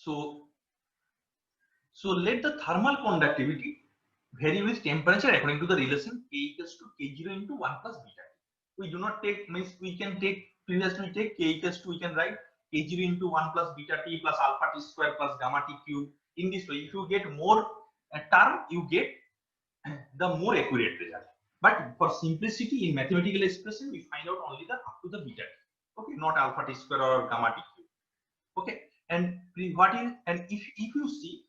So let the thermal conductivity vary with temperature according to the relation K equals to K0 into 1 plus beta T. We do not take, means we can take, previously we take K equals to, we can write K0 into 1 plus beta T plus alpha T square plus gamma T cube. In this way, if you get more term, you get the more accurate result. But for simplicity in mathematical expression, we find out only the up to the beta T. Okay, not alpha T square or gamma T cube. Okay, and what is, and if you see,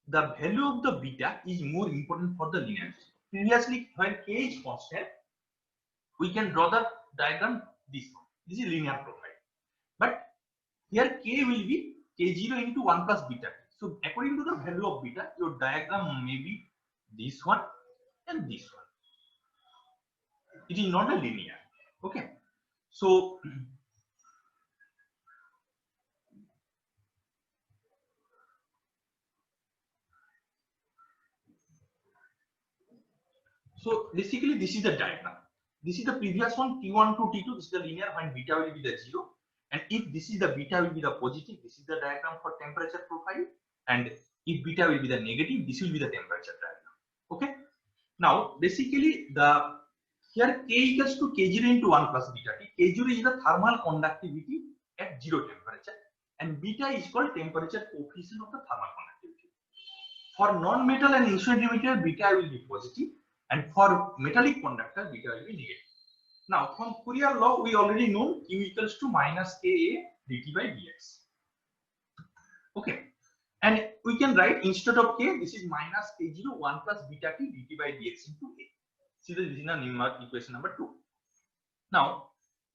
the value of the beta is more important for the linear. Previously, when K is constant, we can draw the diagram this one. This is linear profile. But here K will be K0 into 1 plus beta. So according to the value of beta, your diagram may be this one and this one. It is not a linear. Okay. So basically this is the diagram. This is the previous one, T1 to T2. This is the linear when beta will be the 0. And if this is the beta will be the positive, this is the diagram for temperature profile. And if beta will be the negative, this will be the temperature diagram. Okay. Now basically the here K equals to K0 into 1 plus beta T. K0 is the thermal conductivity at 0 temperature, and beta is called temperature coefficient of the thermal conductivity. For non-metal and insulating material, beta will be positive, and for metallic conductor, beta will be negative. Now, from Fourier law, we already know Q equals to minus Ka dt by dx. Okay, and we can write instead of K, this is minus K0 1 plus beta T dt by dx into A. See, this is in equation number 2. Now,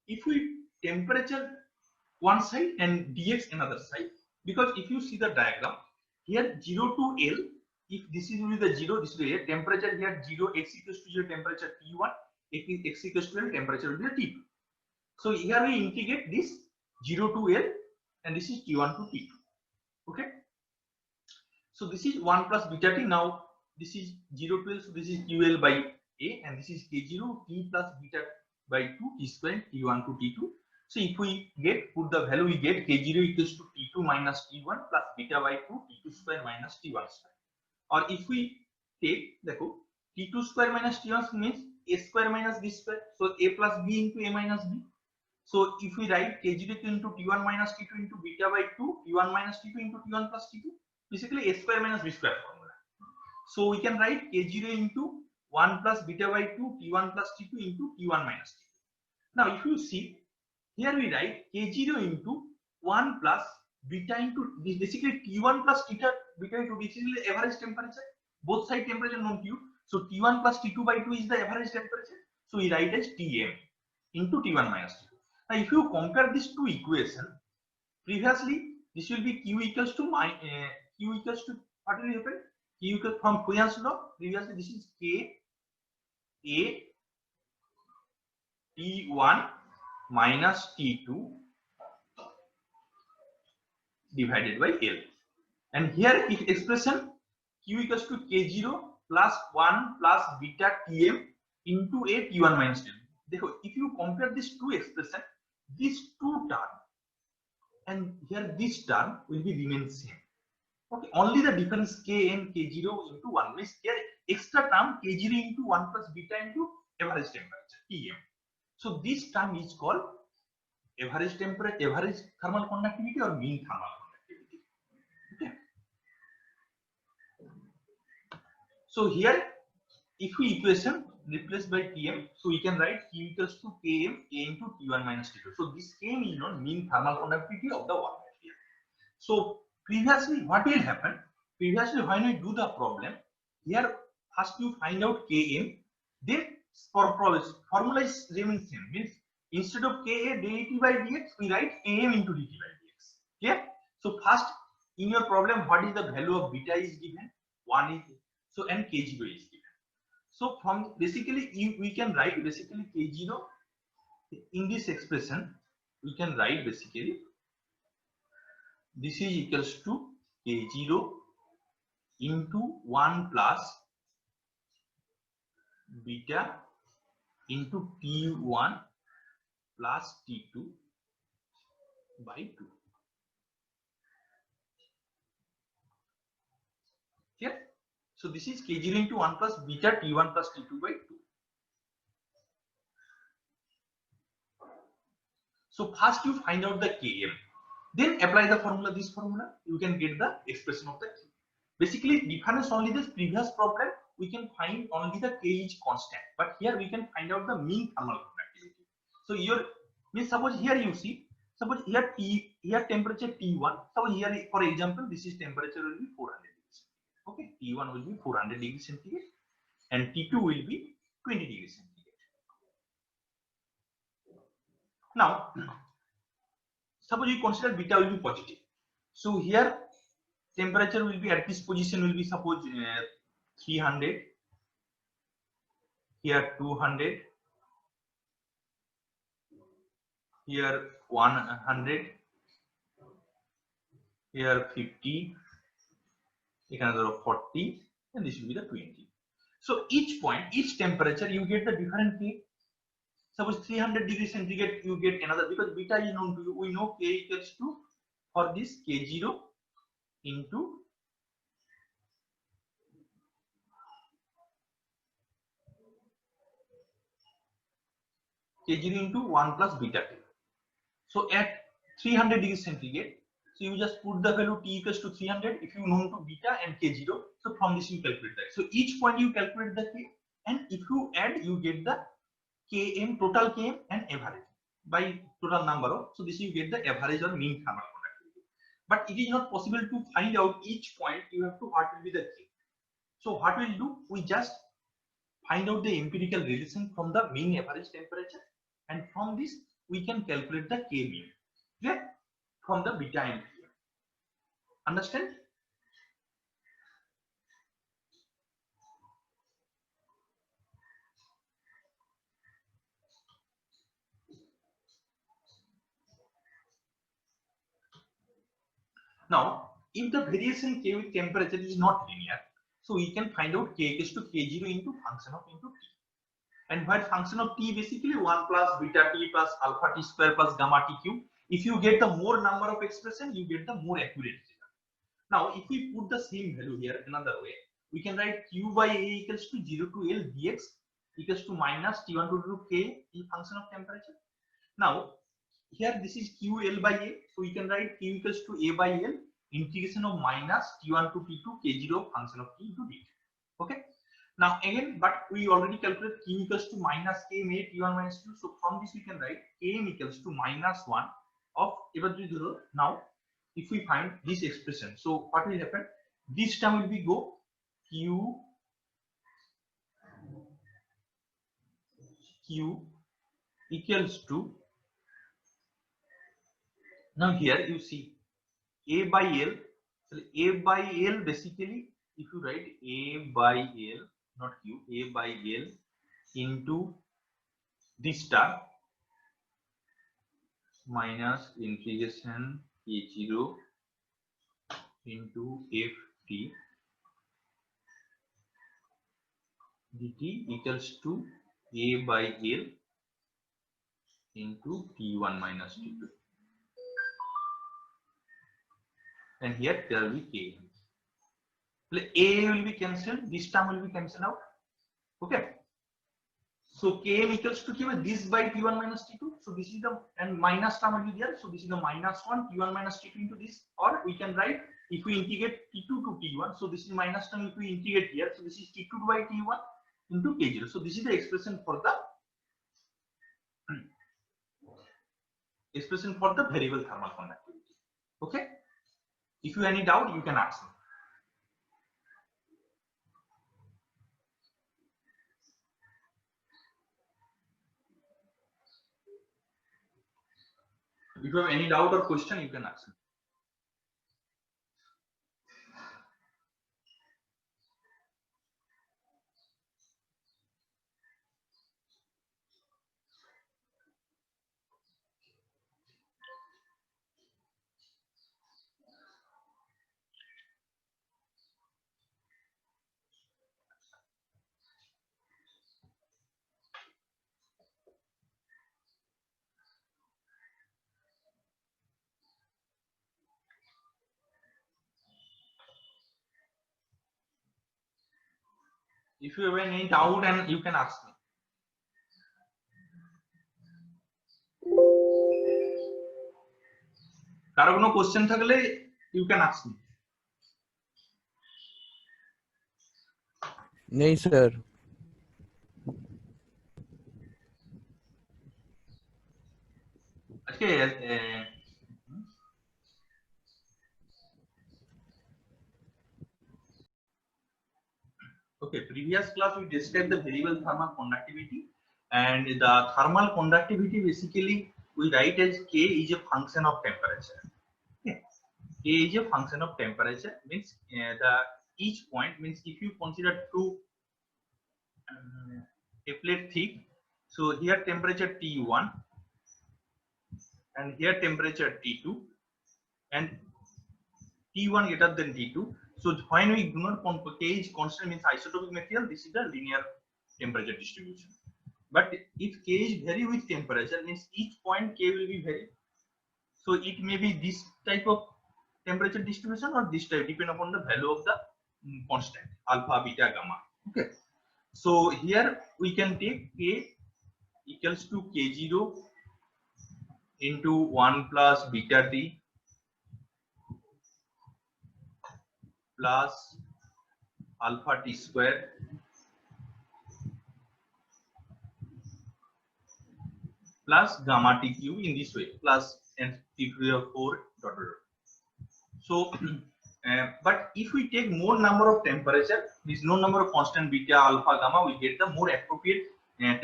if we temperature one side and dx another side, because if you see the diagram here, 0 to L, if this is will be the 0, this will be a temperature here 0, x equals to 0, temperature T1, x equals to L, temperature will be the T2. So here we integrate this 0 to L, and this is T1 to T2. Okay. So this is 1 plus beta T. Now this is 0 to L, so this is QL by A, and this is K0 T plus beta by 2 T square T1 to T2. So if we put the value, we get K0 equals to T2 minus T1 plus beta by 2 T2 square minus T1 square. Or if we take T2 square minus T1 means A square minus B square. So A plus B into A minus B. So if we write K0 into T1 minus T2 into beta by 2 T1 minus T2 into T1 plus T2, basically A square minus B square formula. So we can write K0 into 1 plus beta by 2 T1 plus T2 into T1 minus T2. Now if you see, here we write K0 into 1 plus beta into this, basically T1 plus beta by 2, basically average temperature, both side temperature known to you. So T1 plus T2 by 2 is the average temperature. So we write as Tm into T1 minus T2. Now if you compare these two equations, previously this will be Q equals to what will happen? Q equals from Fourier's law. Previously this is K A T1 minus T2 divided by L. And here if expression Q equals to K0 plus 1 plus beta Tm into A T1 minus T2. If you compare these two expressions, these two terms and here this term will be remain same. Okay, only the difference K and K0 into 1 means here extra term K0 into 1 plus beta into average temperature Tm. So this term is called average temperature, average thermal conductivity or mean thermal conductivity. Okay. So here if we equation replaced by Tm, so we can write Q equals to Km A into T1 minus T2. So this Km is known mean thermal conductivity of the one material. So previously what will happen? Previously when we do the problem, here first you find out Km, then for formula is remains same, means instead of Ka dt by dx, we write Am into dt by dx. Clear? So first in your problem, what is the value of beta is given? 1 is, so and K0 is given. So from basically we can write basically K0 in this expression, we can write basically this is equals to K0 into 1 plus beta into T1 plus T2 by 2. So this is K0 into 1 plus beta T1 plus T2 by 2. So first you find out the Km, then apply the formula, this formula, you can get the expression of the K. Basically, difference only this previous problem, we can find only the K is constant, but here we can find out the mean thermal conductivity. So your means suppose here you see, suppose here here temperature T1, suppose here for example this is temperature will be 400 degrees. Okay, T1 will be 400 degrees centigrade and T2 will be 20 degrees centigrade. Now, suppose you consider beta will be positive. So here temperature will be at this position will be suppose 300, here 200, here 100, here 50, another 40, and this will be the 20. So each point, each temperature, you get the different K. Suppose 300 degrees centigrade, you get another, because beta is known to you. We know K equals to, for this K0 into K0 into 1 plus beta T. So at 300 degrees centigrade, so you just put the value T equals to 300 if you know to beta and K0. So from this you calculate that. So each point you calculate the K, and if you add, you get the Km, total Km and average by total number of. So this you get the average or mean thermal conductivity. But it is not possible to find out each point. You have to what will be the K. So what we'll do, we just find out the empirical relation from the mean average temperature, and from this we can calculate the K mean. Clear? From the beta and K. Understand? Now, if the variation K with temperature is not linear, so we can find out K equals to K0 into function of into T. And where function of T basically 1 plus beta T plus alpha T square plus gamma T cube. If you get the more number of expression, you get the more accurate result. Now, if we put the same value here another way, we can write Q by A equals to 0 to L dx equals to minus T1 to K in function of temperature. Now, here this is QL by A, so we can write Q equals to A by L integration of minus T1 to T2 K0 function of T into dt. Okay. Now again, but we already calculated Q equals to minus K may T1 minus 2. So from this we can write Km equals to minus 1 of now if we find this expression. So what will happen? This term will be go Q equals to, now here you see A by L. So A by L basically, if you write A by L, not Q, A by L into this term minus integration K0 into Ft dt equals to A by L into T1 minus T2. And here there will be K. A will be cancelled, this term will be cancelled out. Okay. So Km equals to this by T1 minus T2. So this is the, and minus term will be there. So this is the minus 1 T1 minus T2 into this. Or we can write, if we integrate T2 to T1, so this is minus term if we integrate here. So this is T2 by T1 into K0. So this is the expression for the variable thermal conductivity. Okay. If you have any doubt, you can ask me. If you have any doubt or question, you can ask me. If you have any doubt, and you can ask me. কারো কোনো question থাকলে you can ask me. नहीं sir. আজকে okay, previous class we described the variable thermal conductivity, and the thermal conductivity basically we write as K is a function of temperature. Okay. K is a function of temperature, means the each point, means if you consider two a plate thick, so here temperature T1 and here temperature T2, and T1 greater than T2. So when we do not K is constant, means isotopic material, this is the linear temperature distribution. But if K is vary with temperature, means each point K will be vary. So it may be this type of temperature distribution or this type, depend upon the value of the constant alpha, beta, gamma. Okay. So here we can take K equals to K0 into 1 plus beta T plus alpha T square plus gamma T cube in this way, plus n T to the 4 dot dot. So but if we take more number of temperature, this no number of constant beta, alpha, gamma, we get the more appropriate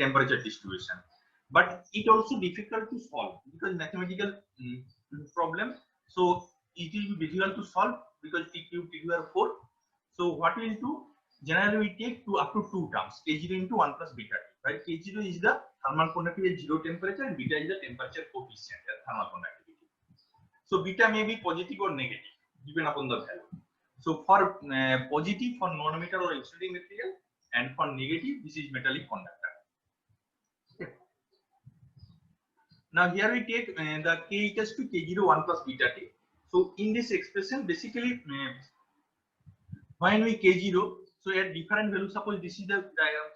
temperature distribution. But it also difficult to solve because mathematical problem. So it will be difficult to solve because T cube, T cube are 4. So what we will do, generally we take up to two terms, K0 into 1 plus beta T. Right? K0 is the thermal conductivity at 0 temperature, and beta is the temperature coefficient at thermal conductivity. So beta may be positive or negative, depend upon the value. So for positive, for non-metal or insulating material, and for negative, this is metallic conductor. Okay. Now here we take the K equals to K0 1 plus beta T. So in this expression, basically when we K0, so at different values, suppose this is the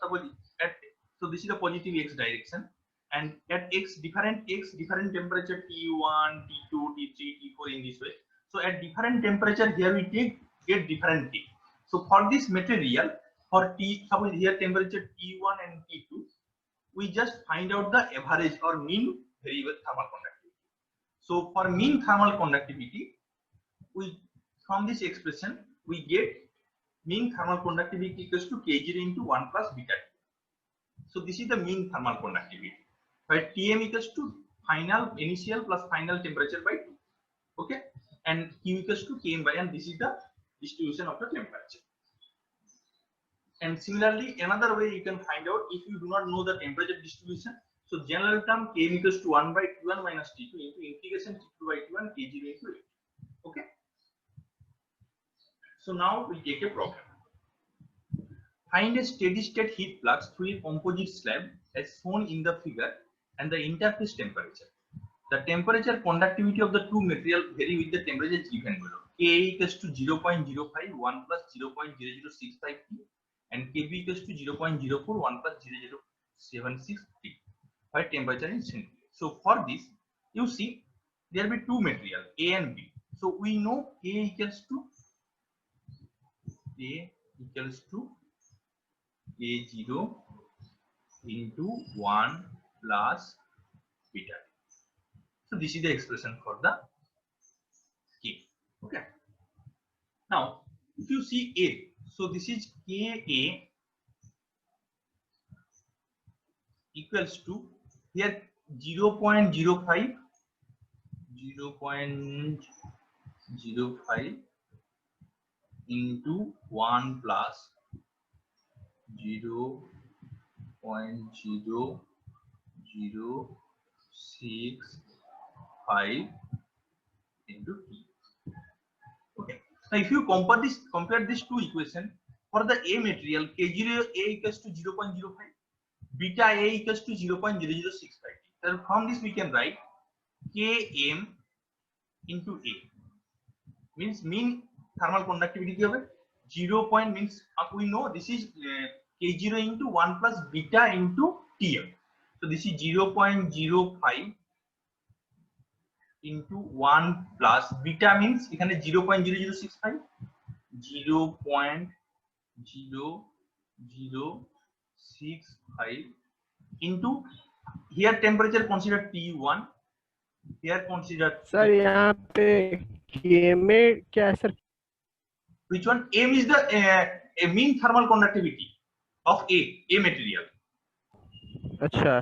suppose at, so this is the positive x direction, and at different temperature T1, T2, T3, T4 in this way. So at different temperature, here we get different T. So for this material, for T, suppose here temperature T1 and T2, we just find out the average or mean variable thermal conductivity. So for mean thermal conductivity, we from this expression we get mean thermal conductivity equals to K0 into 1 plus beta T. So this is the mean thermal conductivity. Right? Tm equals to initial plus final temperature by T. Okay, and Q equals to Km by n. This is the distribution of the temperature. And similarly, another way you can find out if you do not know the temperature distribution. So general term Km equals to 1 by T1 minus T2 into integration T2 by T1 K0 into A. Okay. So now we take a problem. Find a steady state heat flux through a composite slab as shown in the figure and the interface temperature. The temperature conductivity of the two materials vary with the temperature given below. K equals to 0.05 1 plus 0.0065 T and Kb equals to 0.04 1 plus 0076 T by temperature in centigrade. So for this, you see there will be two materials A and B. So we know A equals to A0 into 1 plus beta. So this is the expression for the K. Okay. Now, if you see A, so this is Ka equals to here 0.05 into 1 plus 0.0065 into T. Okay. Now, if you compare these two equations for the A material, K0 A equals to 0.05, beta A equals to 0.0065. So from this we can write Km into A means mean thermal conductivity 0 point means we know this is K0 into 1 plus beta into Tm. So this is 0.05 into 1 plus beta means এখানে 0.0065 0.0065 into here temperature consider T1, here consider sir यहाँ पे KMA क्या है sir? which one? M is the mean thermal conductivity of A material. अच्छा,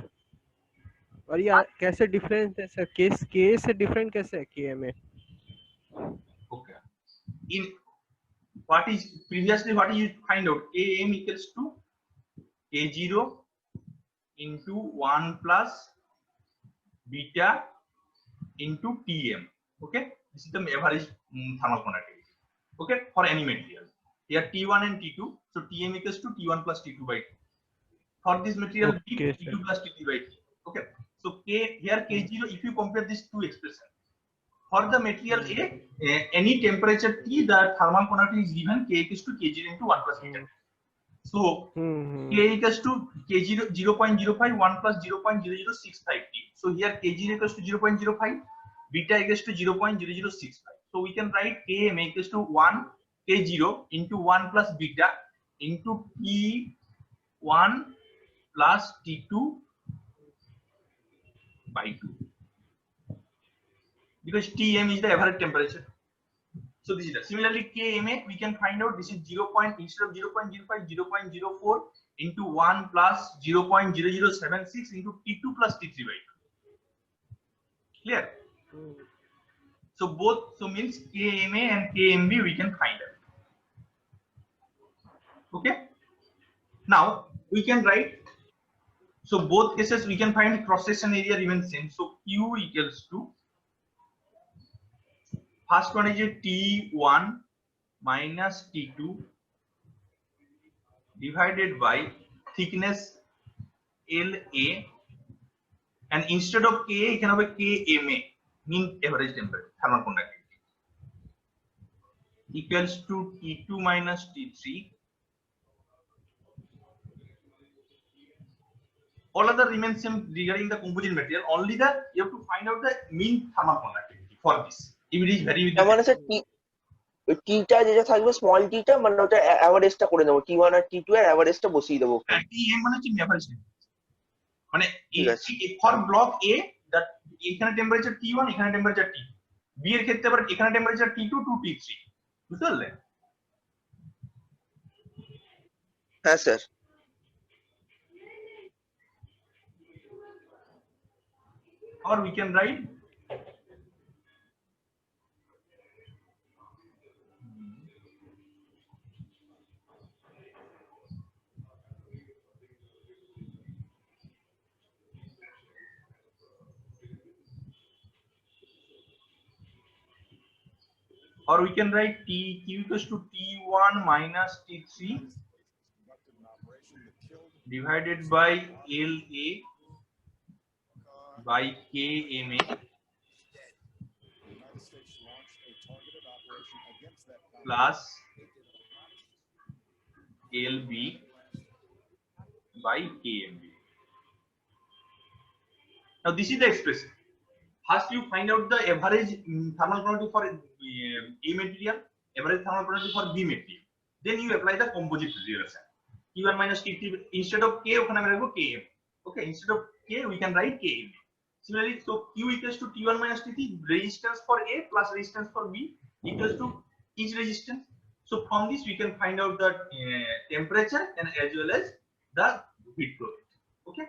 और ये कैसे difference है सर? K से डिफरेंट कैसे है KMA? Okay. In what is previously what you find out? Am equals to K0 into 1 plus beta into Tm. Okay, this is the average thermal conductivity. Okay, for any material. Here T1 and T2, so Tm equals to T1 plus T2 by 2. For this material, Okay, T2 plus T3 by 3. Okay, so K here K0. If you compare these two expressions, for the material A, any temperature T, the thermal conductivity is given K equals to K0 into 1 plus beta. So K equals to K0 0.05 1 plus 0.0065 T. So here K0 equals to 0.05, beta equals to 0.0065. So we can write Km equals to 1 K0 into 1 plus beta into T1 plus T2 by 2. Because Tm is the average temperature. So this is that. Similarly, Kma we can find out this is 0. Instead of 0.05, 0.04 into 1 plus 0.0076 into T2 plus T3 by 2. Clear? So both, so means Kma and Kmb we can find out. Okay. Now we can write. So both cases we can find cross section area remains same. So Q equals to first one is a T1 minus T2 divided by thickness LA, and instead of K it can have a KMA, mean average temperature thermal conductivity, equals to T2 minus T3. All other remain same regarding the composite material. Only the you have to find out the mean thermal conductivity for this. If it is vary with the টিটা যেটা থাকবে small টিটা মানে ওটা এভারেজটা করে নেব, T1 আর T2 এর এভারেজটা বসিয়ে দেবো। Tm মানে হচ্ছে এভারেজ মানে ফর ব্লক A দ্যাট এখানে টেম্পারেচার T1 এখানে টেম্পারেচার T2, B এর ক্ষেত্রে আবার এখানে টেম্পারেচার T2 টু T3, বুঝতে পারলে? হ্যাঁ sir. Or we can write T Q equals to T1 minus T3 divided by LA by KMA plus LB by KMB. Now this is the expression. First you find out the average thermal conductivity for A material, average thermal conductivity for B material. Then you apply the composite relation. T1 minus T3, instead of K ওখানে আমরা রাখবো Km. Okay, instead of K we can write Km. Similarly, so Q equals to T1 minus T3, resistance for A plus resistance for B equals to each resistance. So from this we can find out the temperature and as well as the heat flow rate. Okay.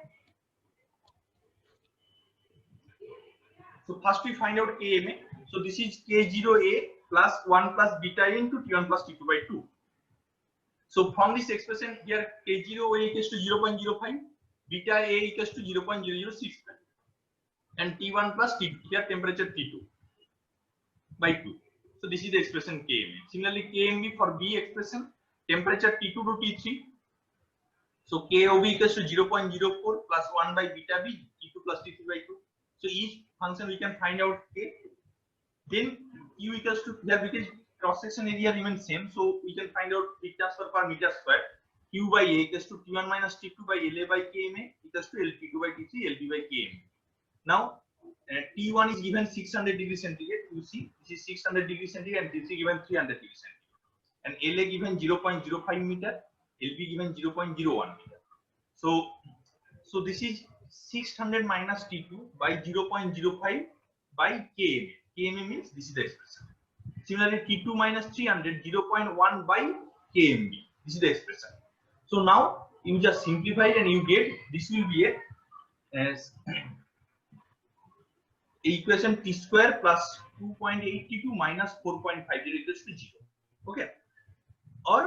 So first we find out Kma. So this is K0A plus 1 plus beta into T1 plus T2 by 2. So from this expression here K0A equals to 0.05, beta A equals to 0.0065, and T1 plus T2 here temperature T2 by 2. So this is the expression Kma. Similarly Kmb for B expression temperature T2 to T3. So KOB equals to 0.04 plus 1 by beta B T2 plus T3 by 2. So each function we can find out K. Then Q equals to here because cross section area remains same, so we can find out heat transfer per meter square. Q by A equals to T1 minus T2 by LA by KMA equals to LT2 by T3 LB by KMA. Now T1 is given 600 degrees centigrade. You see, this is 600 degrees centigrade, and T3 given 300 degrees centigrade, and LA given 0.05 meter, LB given 0.01 meter. So this is 600 minus T2 by 0.05 by KMA. KMA means this is the expression. Similarly, T2 minus 300, 0.1 by KMB. This is the expression. So now you just simplify it and you get this will be a as equation T square plus 2.82 minus 4.50 equals to 0. Okay. Or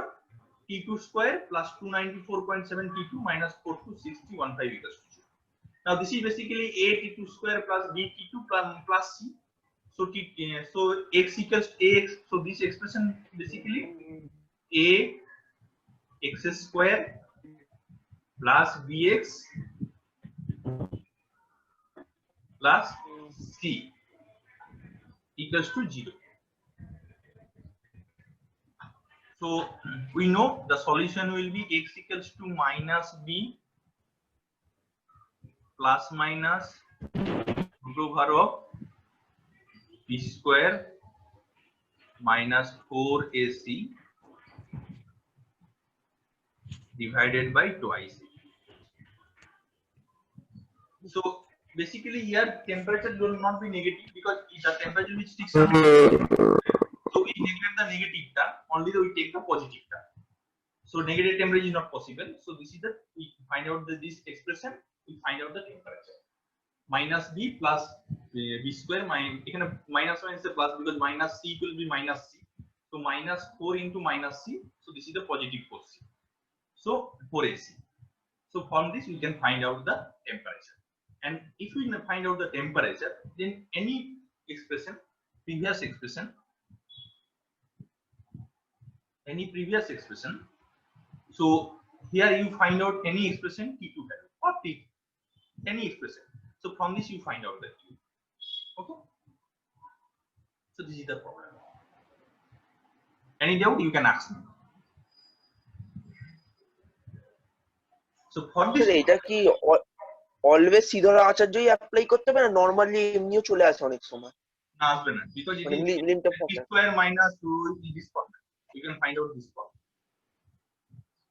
T2 square plus 294.7 T2 minus 4260.15 equals to 0. Now this is basically A T2 square plus B T2 plus C. So x equals ax. So this expression basically A x square plus bx plus c equals to 0. So we know the solution will be x equals to minus b plus minus root over of b square minus 4ac divided by twice. So basically here temperature will not be negative because the temperature is 600. So we neglect the negative term, only we take the positive term. So negative temperature is not possible. So this is the we find out this expression, we find out the temperature. Minus b plus b square minus 1 is a plus because minus c will be minus c. So minus 4 into minus c. So this is the positive 4c. So 4ac. So from this we can find out the temperature. And if we find out the temperature, then any expression, previous expression, so here you find out any expression T2 value or T, any expression. So from this you find out the Q. Okay. So this is the problem. Any doubt you can ask me. So for this, এটা কি always C ধরা আচার্যই apply করতে হবে না, normally এমনিও চলে আসে অনেক সময়? না আসবে না, because it is লিমিটটা t square minus 2 is this problem. You can find out this problem.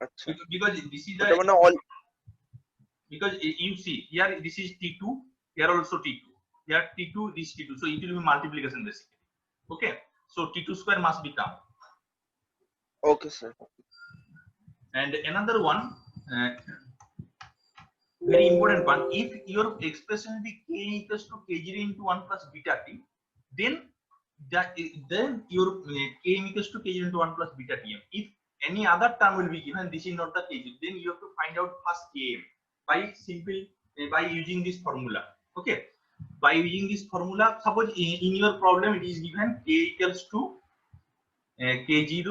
আচ্ছা, Because this is the মানে all because you see here this is T2, here also T2, here T2, this T2, so it will be multiplication basically. Okay, so T2 square must become. Okay sir. And another one, very important one, if your expression be k equals to k0 into 1 plus beta t, then your k equals to k0 into 1 plus beta tm. If any other term will be given, this is not the k0, then you have to find out first km by using this formula. Okay, by using this formula, suppose in your problem it is given k equals to k0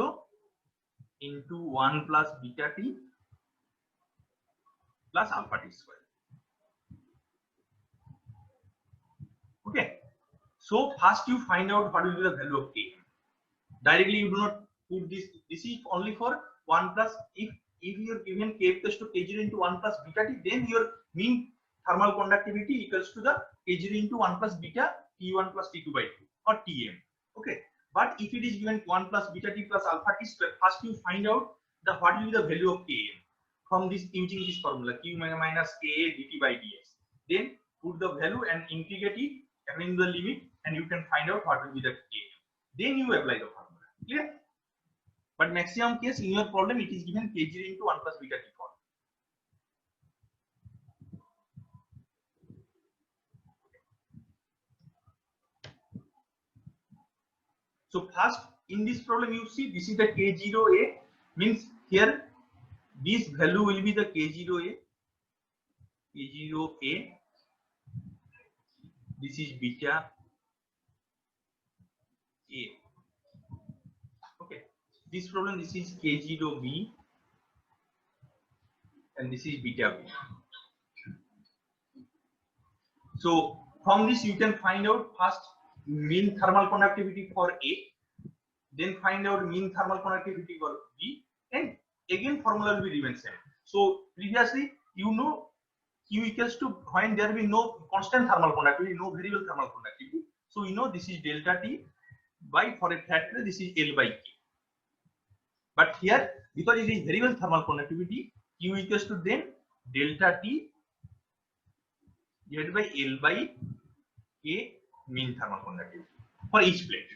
into 1 plus beta t plus alpha t square. Okay, so first you find out what will be the value of k. Directly you do not put this. This is only for 1 plus. If you are given k equals to k0 into 1 plus beta t, then your mean thermal conductivity equals to the k0 into 1 plus beta t1 plus t2 by 2 or tm. Okay, but if it is given 1 plus beta t plus alpha t square, first you find out the what will be the value of km from this using this formula q minus ka dt by dx. Then put the value and integrate it according to the limit, and you can find out what will be the km. Then you apply the formula. Clear? But maximum case in your problem it is given k0 into 1 plus beta t form. So first in this problem you see this is the k0a, means here this value will be the k0a, this is beta a. Okay, this problem this is k0b and this is beta b. So from this you can find out first mean thermal conductivity for A, then find out mean thermal conductivity for B, and again formula will be remain same. So previously you know Q equals to when there will be no constant thermal conductivity, no variable thermal conductivity. So you know this is delta T by, for a flat plate this is L by K. But here because it is variable thermal conductivity, Q equals to then delta T divided by L by K mean thermal conductivity for each plate.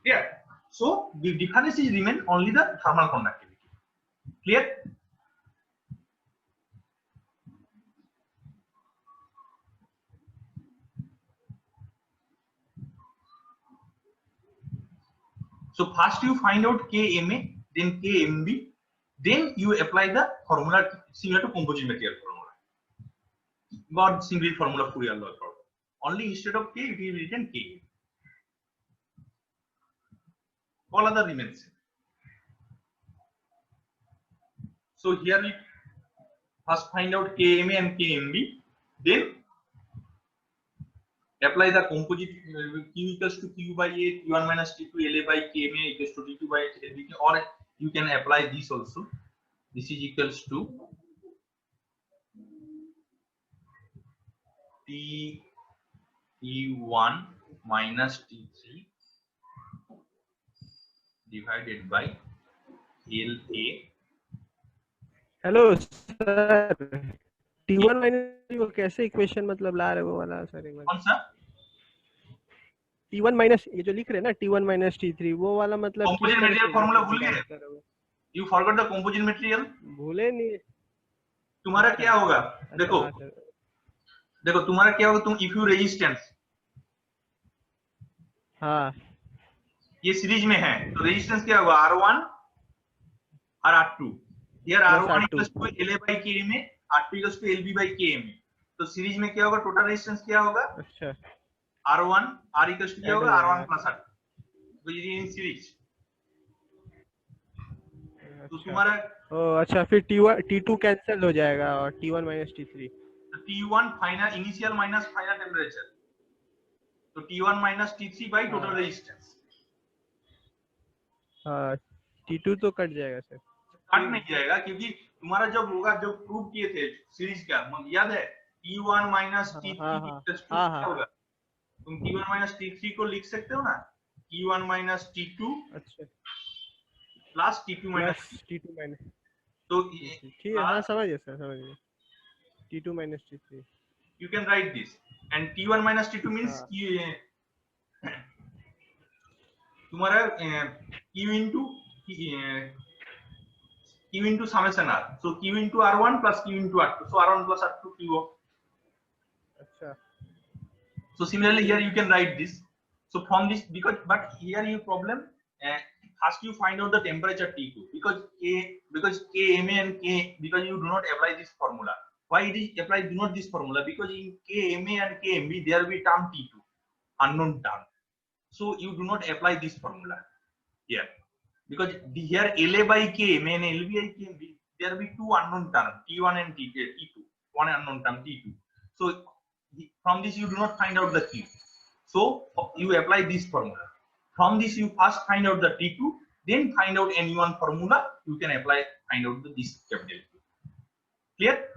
Clear? So the difference is remain only the thermal conductivity. Clear? So first you find out KMA, then KMB, then you apply the formula similar to composite material formula, or single formula Fourier law formula. Only instead of K it is written K. All other remains same. So here we first find out KMA and KMB, then apply the composite Q equals to Q by A, Q1 minus T2 LA by KMA equals to T2 by LBK, or you can apply this also. This is equals to T1 minus T3 divided by LA. Hello sir, T1 minus वो कैसे equation मतलब ला रहे हो वो वाला sir? एक बार कौन सा T1 माइनस ये जो लिख रहे हैं ना T1 माइनस T3 वो वाला मतलब किस composite तरह material से formula मतलब भूल गए? बात कर रहे हो? You forgot the composite material. भूले नहीं। तुम्हारा क्या होगा? अच्छा, देखो हाँ सर। देखो तुम्हारा क्या होगा, तुम इफ यू रेजिस्टेंस हाँ ये सीरीज में है तो रेजिस्टेंस क्या होगा, R1 और R2. Here Plus R1 R2. equals to LA by KMA, R2 equals to LB by KMA. तो सीरीज में क्या होगा, टोटल रेजिस्टेंस क्या होगा, अच्छा R1 R equals to क्या Add होगा, हो R1 जाएगा। plus R2, तो ये इन सीरीज. तो अच्छा तुम्हारा ओ अच्छा फिर T2 कैंसिल हो जाएगा और T1 minus T3। T1 final initial minus final temperature, तो T1 minus T3 by total हाँ। रेजिस्टेंस. हाँ T2 तो कट जाएगा सर। कट नहीं जाएगा क्योंकि तुम्हारा जब होगा, जो प्रूव किए थे सीरीज का याद है, T1 माइनस हाँ T3 हाँ हाँ क्या हाँ हाँ होगा, तुम T1 माइनस T3 को लिख सकते हो ना, T1 माइनस T2 अच्छा plus T2 minus plus T2 minus तो ठीक है। हाँ समझ गया सर, समझ गया। T2 minus T3 you can write this, and T1 minus T2 means हाँ। तुम्हारा Q into summation R, so Q into R1 plus Q into R2, so R1 plus R2 Q. अच्छा So similarly here you can write this. So from this, because but here your problem, first you find out the temperature T2, because KMA and K, because you do not apply this formula. Why it is applied do not this formula? Because in KMA and KMB there will be term T2, unknown term. So you do not apply this formula here, because here LA by KMA and LB by KMB there will be two unknown term T1 and T2, one unknown term T2. So from this you do not find out the Q. So you apply this formula. From this you first find out the T2, then find out any one formula. You can apply, find out this capital Q. Clear?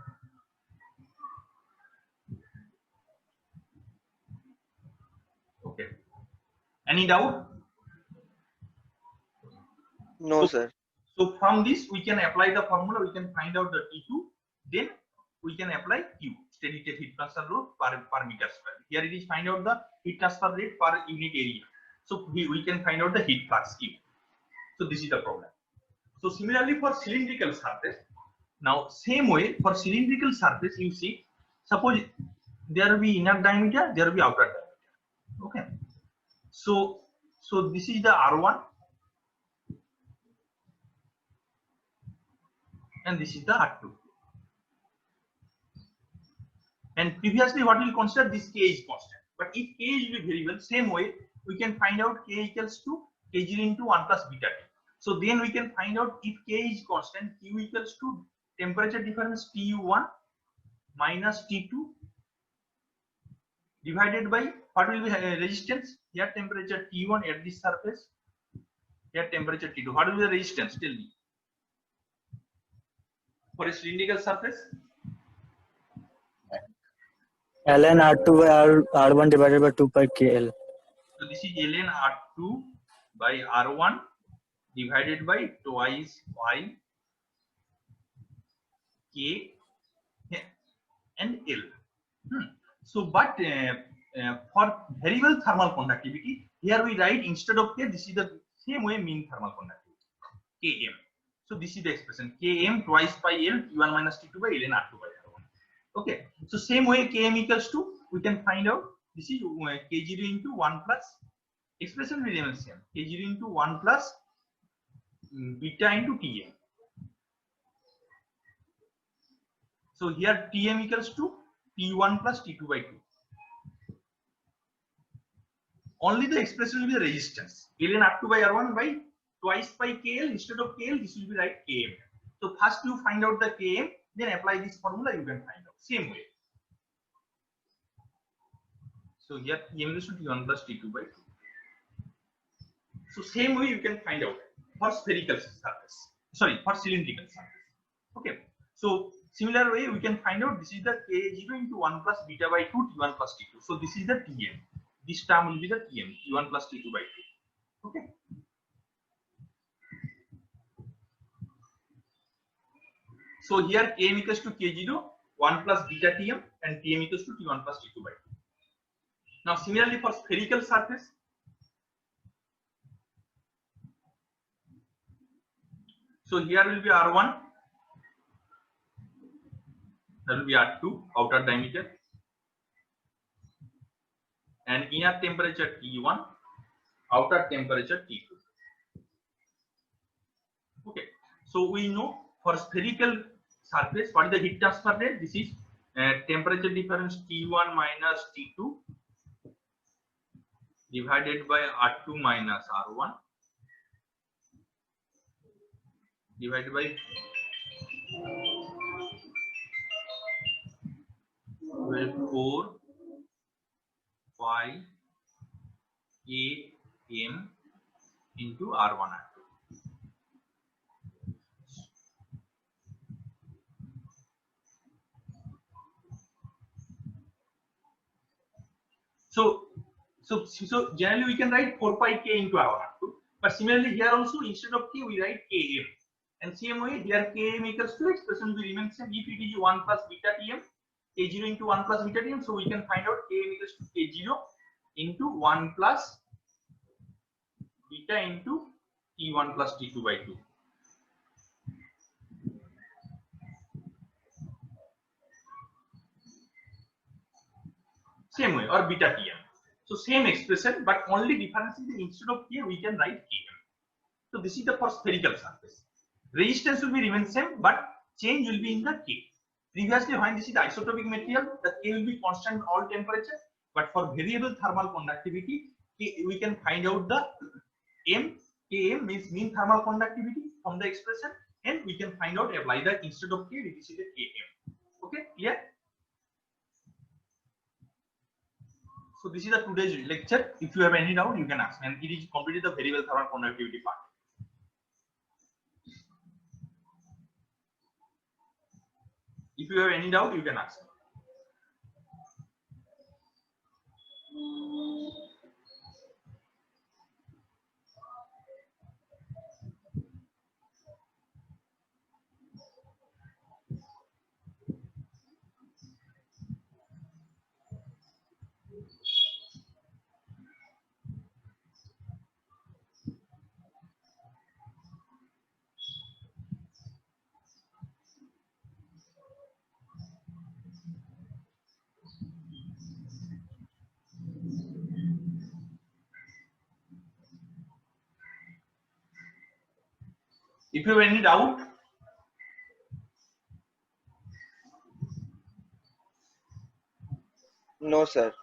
Okay. Any doubt? No, sir. So from this we can apply the formula. We can find out the T2, then we can apply Q, steady state heat transfer rate per meter square. Here it is find out the heat transfer rate per unit area. So we can find out the heat flux Q. So this is the problem. So similarly for cylindrical surface, now same way for cylindrical surface you see, suppose there will be inner diameter, there will be outer diameter. Okay. So this is the R1 and this is the R2. And previously what we consider, this K is constant. But if K is variable, same way we can find out K equals to K0 into 1 plus beta T. So then we can find out if K is constant, Q equals to temperature difference T1 minus T2 divided by what will be resistance? Here temperature T1 at this surface, here temperature T2. What will be the resistance? Tell me. For a cylindrical surface, ln r2 by r1 divided by 2 pi kl. so this is ln r2 by r1 divided by twice pi k and l. So, but for variable thermal conductivity, here we write instead of k, this is the same way mean thermal conductivity, km. So this is the expression km twice pi l T1 minus T2 by ln R2 by R1. Okay, so same way km equals to, we can find out this is k0 into 1 plus, expression will remain same, k0 into 1 plus beta into Tm. So here Tm equals to T1 plus T2 by 2. Only the expression will be the resistance. ln R2 by R1 by twice by KL, instead of KL, this will be like KM. So first you find out the KM, then apply this formula, you can find out. Same way. So here Tm is to T1 plus T2 by 2. So same way you can find out for spherical surface. Sorry, for cylindrical surface. Okay. So similar way we can find out this is the K0 into 1 plus beta by 2 T1 plus T2. So this is the Tm. This term will be the Tm, T1 plus T2 by 2. Okay. So here Km equals to K0, 1 plus beta Tm, and Tm equals to T1 plus T2 by 2. Now similarly for spherical surface, so here will be R1, that will be R2, outer diameter, and inner temperature T1, outer temperature T2. Okay, so we know for spherical surface, what is the heat transfer rate? This is temperature difference T1 minus T2 divided by R2 minus R1 divided by 4 pi Am into R1 R2. So generally we can write 4 pi k into R1 R2, but similarly here also instead of k we write km, and same way here km equals to, expression will remain same. If it is 1 plus beta Tm, k0 into 1 plus beta Tm, so we can find out km equals to k0 into 1 plus beta into T1 plus T2 by 2. Same way, or beta Tm. So same expression, but only difference is instead of k we can write km. So this is the for spherical surface. Resistance will be remain same, but change will be in the k. Previously, when this is the isotopic material, the k will be constant all temperature. But for variable thermal conductivity, we can find out the m. Km means mean thermal conductivity from the expression, and we can find out, apply the instead of k, we see the km. Okay, clear? So this is the today's lecture. If you have any doubt, you can ask, and it is completed the variable thermal conductivity part. If you have any doubt, you can ask. If you have any doubt, No, sir.